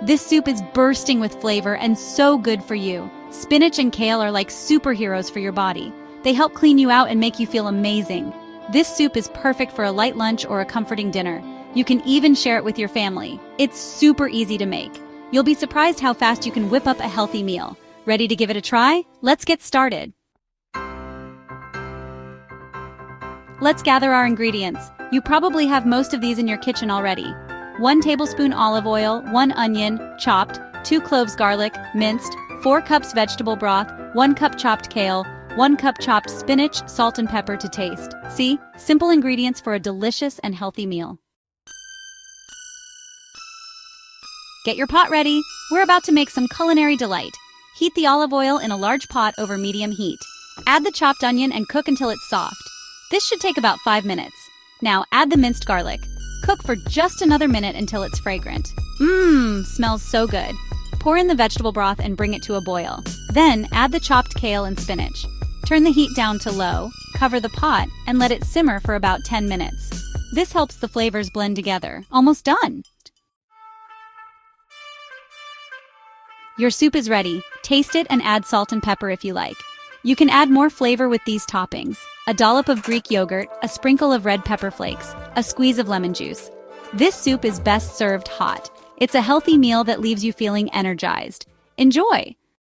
This soup is bursting with flavor and so good for you. Spinach and kale are like superheroes for your body. They help clean you out and make you feel amazing. This soup is perfect for a light lunch or a comforting dinner. You can even share it with your family. It's super easy to make. You'll be surprised how fast you can whip up a healthy meal. Ready to give it a try? Let's get started. Let's gather our ingredients. You probably have most of these in your kitchen already. 1 tablespoon olive oil, 1 onion, chopped, 2 cloves garlic, minced, 4 cups vegetable broth, 1 cup chopped kale, 1 cup chopped spinach, salt and pepper to taste. See? Simple ingredients for a delicious and healthy meal. Get your pot ready. We're about to make some culinary delight. Heat the olive oil in a large pot over medium heat. Add the chopped onion and cook until it's soft. This should take about 5 minutes. Now add the minced garlic. Cook for just another minute until it's fragrant. Smells so good. Pour in the vegetable broth and bring it to a boil. Then add the chopped kale and spinach. Turn the heat down to low, cover the pot, and let it simmer for about 10 minutes. This helps the flavors blend together. Almost done. Your soup is ready. Taste it and add salt and pepper if you like. You can add more flavor with these toppings: a dollop of Greek yogurt, a sprinkle of red pepper flakes, a squeeze of lemon juice. This soup is best served hot. It's a healthy meal that leaves you feeling energized. Enjoy!